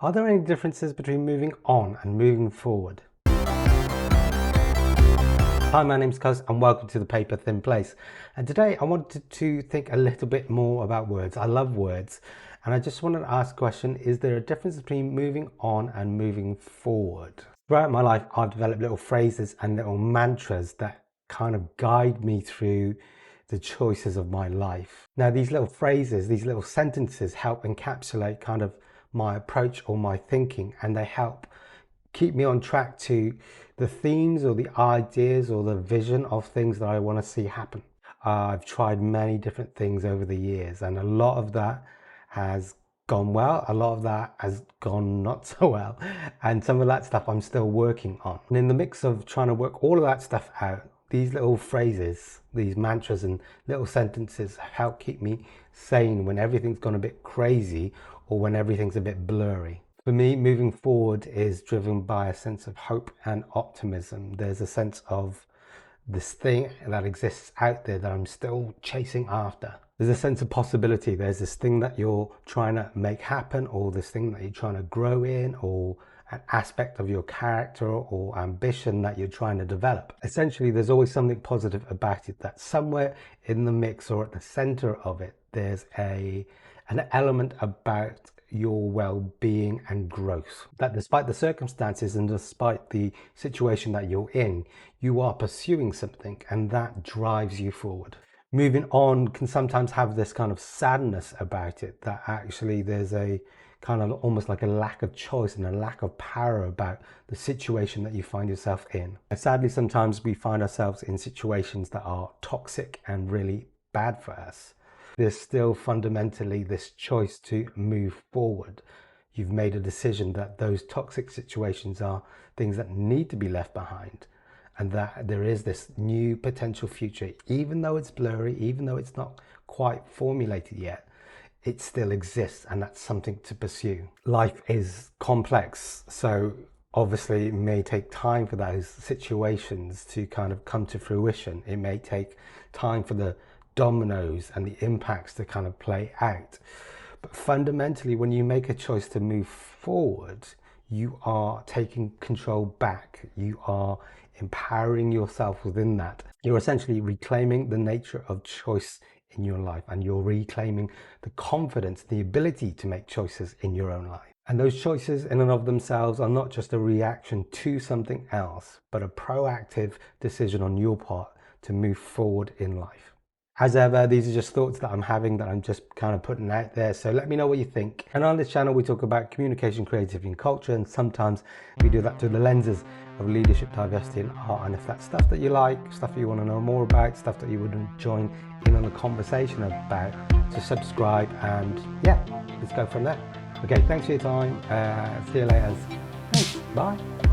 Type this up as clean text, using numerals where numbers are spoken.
Are there any differences between moving on and moving forward? Hi, my name's Cuz and welcome to the PaperThin Place. And today I wanted to think a little bit more about words. I love words and I just wanted to ask a question, is there a difference between moving on and moving forward? Throughout my life, I've developed little phrases and little mantras that kind of guide me through the choices of my life. Now, these little phrases, these little sentences help encapsulate kind of my approach or my thinking, and they help keep me on track to the themes or the ideas or the vision of things that I want to see happen. I've tried many different things over the years, and a lot of that has gone well, a lot of that has gone not so well, and some of that stuff I'm still working on. And in the mix of trying to work all of that stuff out, these little phrases, these mantras and little sentences help keep me sane when everything's gone a bit crazy or when everything's a bit blurry. For me, moving forward is driven by a sense of hope and optimism. There's a sense of this thing that exists out there that I'm still chasing after. There's a sense of possibility. There's this thing that you're trying to make happen, or this thing that you're trying to grow in, or an aspect of your character or ambition that you're trying to develop. Essentially, there's always something positive about it, that somewhere in the mix or at the center of it, there's an element about your well-being and growth, that despite the circumstances and despite the situation that you're in, you are pursuing something, and that drives you forward. Moving on can sometimes have this kind of sadness about it, that actually there's a kind of almost like a lack of choice and a lack of power about the situation that you find yourself in. And sadly, sometimes we find ourselves in situations that are toxic and really bad for us. There's still fundamentally this choice to move forward. You've made a decision that those toxic situations are things that need to be left behind, and that there is this new potential future. Even though it's blurry, even though it's not quite formulated yet, it still exists, and that's something to pursue. Life is complex, so obviously it may take time for those situations to kind of come to fruition. It may take time for the dominoes and the impacts to kind of play out. But fundamentally, when you make a choice to move forward, you are taking control back. You are empowering yourself within that. You're essentially reclaiming the nature of choice in your life, and you're reclaiming the confidence, the ability to make choices in your own life. And those choices in and of themselves are not just a reaction to something else, but a proactive decision on your part to move forward in life. As ever, these are just thoughts that I'm having, that I'm just kind of putting out there. So let me know what you think. And on this channel, we talk about communication, creativity, and culture. And sometimes we do that through the lenses of leadership, diversity, and art. And if that's stuff that you like, stuff that you want to know more about, stuff that you would join in on a conversation about, to subscribe. And yeah, let's go from there. Okay, thanks for your time. See you later. Thanks. Bye.